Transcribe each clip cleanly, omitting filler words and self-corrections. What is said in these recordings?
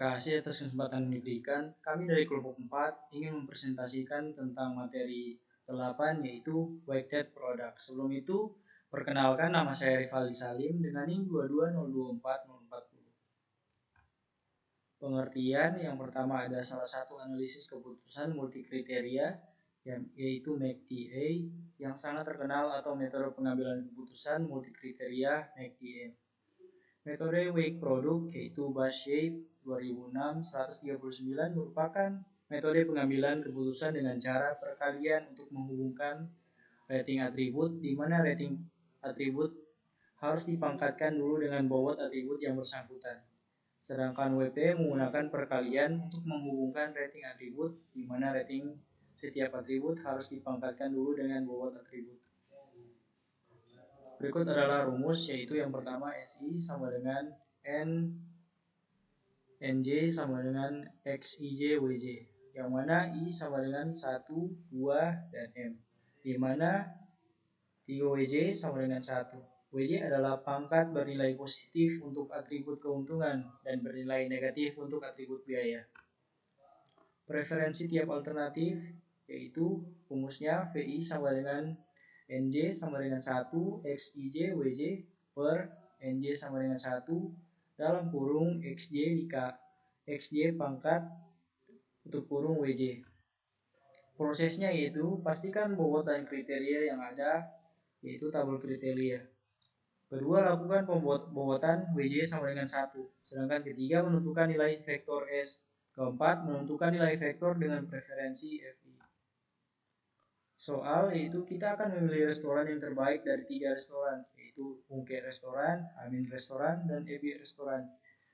kasih atas kesempatan yang diberikan. Kami dari kelompok 4 ingin mempresentasikan tentang materi ke-8 yaitu weighted product. Sebelum itu, perkenalkan nama saya Rivaldi Salim dengan NIM 2202440. Pengertian yang pertama ada salah satu analisis keputusan multikriteria yaitu McDA yang sangat terkenal atau metode pengambilan keputusan multikriteria McDA. Metode weight product yaitu Bashape 2006-139 merupakan metode pengambilan keputusan dengan cara perkalian untuk menghubungkan rating atribut, di mana rating atribut harus dipangkatkan dulu dengan bobot atribut yang bersangkutan. Sedangkan WP menggunakan perkalian untuk menghubungkan rating atribut, di mana rating setiap atribut harus dipangkatkan dulu dengan bobot atribut. Berikut adalah rumus, yaitu yang pertama SI sama dengan NJ sama dengan XIJ WJ, yang mana I sama dengan 1, 2, dan M, di mana 3 WJ sama dengan 1. WJ adalah pangkat bernilai positif untuk atribut keuntungan dan bernilai negatif untuk atribut biaya. Preferensi tiap alternatif yaitu rumusnya VI sama dengan NJ sama dengan 1 XIJ WJ per NJ sama dengan 1 dalam kurung XJ XJ pangkat tutup kurung WJ. Prosesnya yaitu pastikan bobot dan kriteria yang ada, yaitu tabel kriteria. Kedua, lakukan pembobotan WJ sama dengan 1. Sedangkan ketiga, menentukan nilai vektor S. Keempat, menentukan nilai vektor dengan preferensi FI. Soal yaitu kita akan memilih restoran yang terbaik dari 3 restoran, yaitu Ungke Restoran, Amin Restoran, dan Ebi Restoran.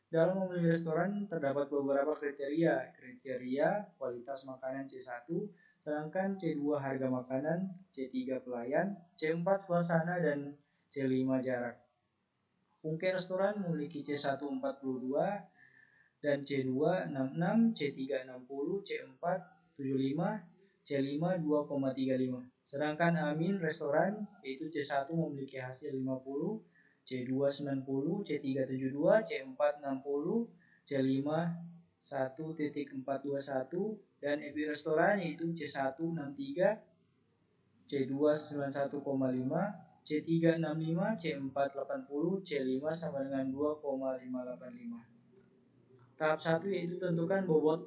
Dalam memilih restoran terdapat beberapa kriteria. Kriteria kualitas makanan C1, sedangkan C2 harga makanan, C3 pelayan, C4 suasana, dan C5 jarak. Ungke Restoran memiliki C1 42 dan C2 66, C3 60, C4 75, C5 2,35. Sedangkan Amin Restoran yaitu C1 memiliki hasil 50, C2 90, C3 72, C4 60, C5 1.421, dan Ebi Restoran yaitu C1 63, C2 91,5, C3 65, C4 80, C5 sama dengan 2,585. Tahap 1 yaitu tentukan bobot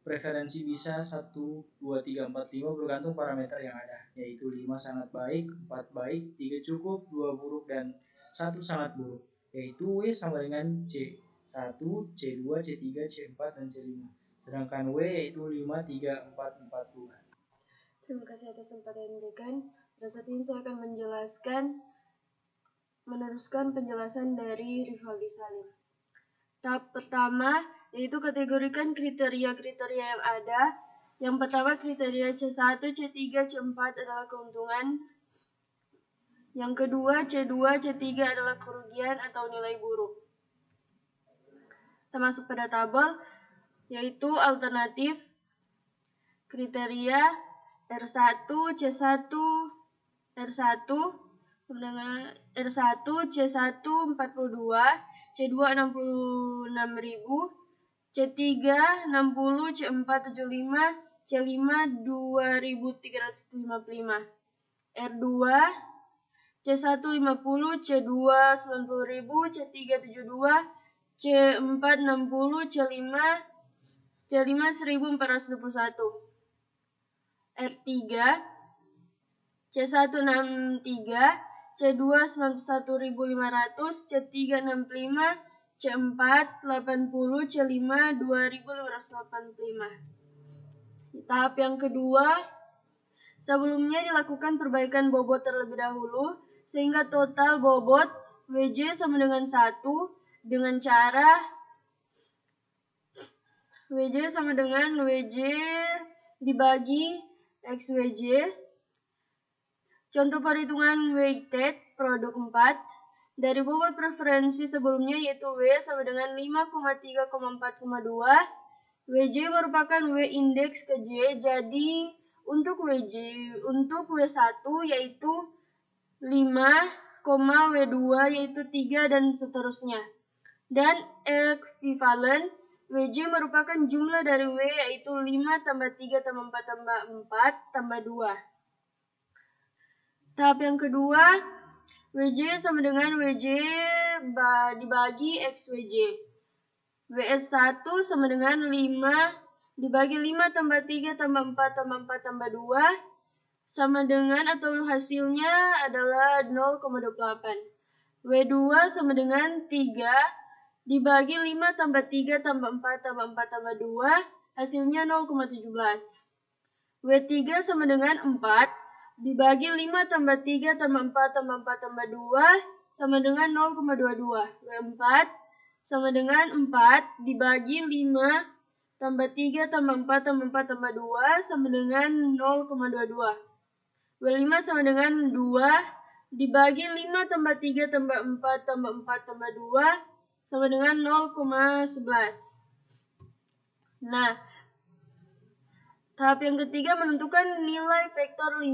preferensi bisa 1, 2, 3, 4, 5 bergantung parameter yang ada, yaitu 5 sangat baik, 4 baik, 3 cukup, 2 buruk, dan 1 sangat buruk, yaitu W sama dengan C1, C2, C3, C4, dan C5. Sedangkan W yaitu 5, 3, 4, 4, 2. Terima kasih atas kesempatan yang diberikan. Pada saat ini saya akan meneruskan penjelasan dari Rivaldi Salim. Tahap pertama yaitu kategorikan kriteria-kriteria yang ada. Yang pertama kriteria C1, C3, C4 adalah keuntungan. Yang kedua C2, C3 adalah kerugian atau nilai buruk. Termasuk pada tabel yaitu alternatif kriteria R1, C1, R1 dengan R1, C1 42, C2 66.000, C3 60, C4 75, C5 2355, R2 C1 50, C2 90.000, C3 72, C4 60, C5 1421, R3 C1 63, C2 91.500, C3 65, C4 80, C5 2.585. Tahap yang kedua, sebelumnya dilakukan perbaikan bobot terlebih dahulu sehingga total bobot WJ sama dengan 1 dengan cara WJ sama dengan WJ dibagi XWJ. Contoh perhitungan weighted produk 4 dari bobot preferensi sebelumnya yaitu W sama dengan 5,3,4,2. WJ merupakan W indeks ke J, jadi untuk untuk W1 yaitu 5, W2 yaitu 3 dan seterusnya. Dan ekivalen WJ merupakan jumlah dari W, yaitu 5 tambah 3 tambah 4 tambah 4 tambah 2. Tahap yang kedua, WJ sama dengan WJ dibagi XWJ. WS1 sama dengan 5 dibagi 5 tambah 3 tambah 4 tambah 4 tambah 2 sama dengan atau hasilnya adalah 0,28. W2 sama dengan 3 dibagi 5 tambah 3 tambah 4 tambah 4 tambah 2 hasilnya 0,17. W3 sama dengan 4 dibagi 5 tambah 3 tambah 4 tambah 4 tambah 2 sama dengan 0,22. W4 sama dengan 4 dibagi 5 tambah 3 tambah 4 tambah 4 tambah 2 sama dengan 0,22. W5 sama dengan 2 dibagi 5 tambah 3 tambah 4 tambah 4 tambah 2 sama dengan 0,11. Nah, tahap yang ketiga menentukan nilai vektor 5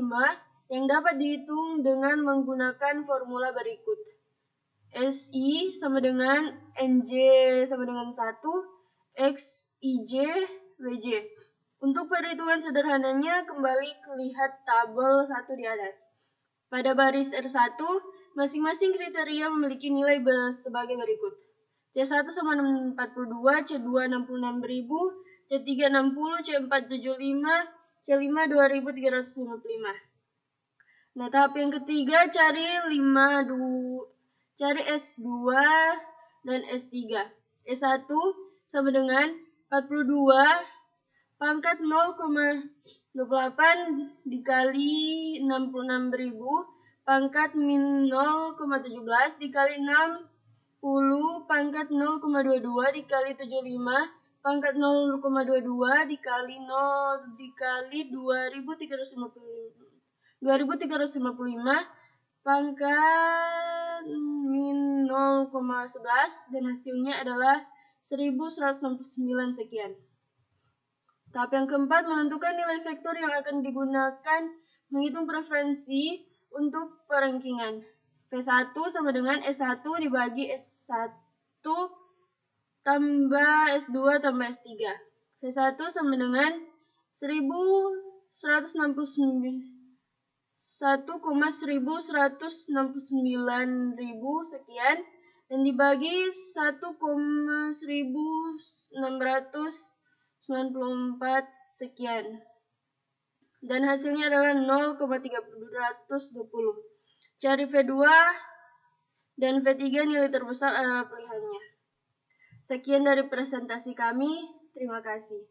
yang dapat dihitung dengan menggunakan formula berikut. SI sama dengan NJ sama dengan 1, XIJ, WJ. Untuk perhitungan sederhananya, kembali lihat tabel 1 di atas. Pada baris R1, masing-masing kriteria memiliki nilai sebagai berikut. C1 sama 42, C2 66.000, C3 60, C4 75, C5 2355. Nah, tahap yang ketiga cari S2 dan S3. S1 sama dengan 42 pangkat 0,28 dikali 66.000 pangkat min 0,17 dikali 60 pangkat 0,22 dikali 75 pangkat 0,22 dikali 2355 pangkat min 0,11 dan hasilnya adalah 1169 sekian. Tahap yang keempat menentukan nilai vektor yang akan digunakan menghitung preferensi untuk perankingan. V1 sama dengan S1 dibagi S1 tambah S2 tambah S3. V1 sama dengan 1,1169.000 sekian dan dibagi 1,1694 sekian. Dan hasilnya adalah 0,320. Cari V2 dan V3 nilai terbesar adalah pilihannya. Sekian dari presentasi kami. Terima kasih.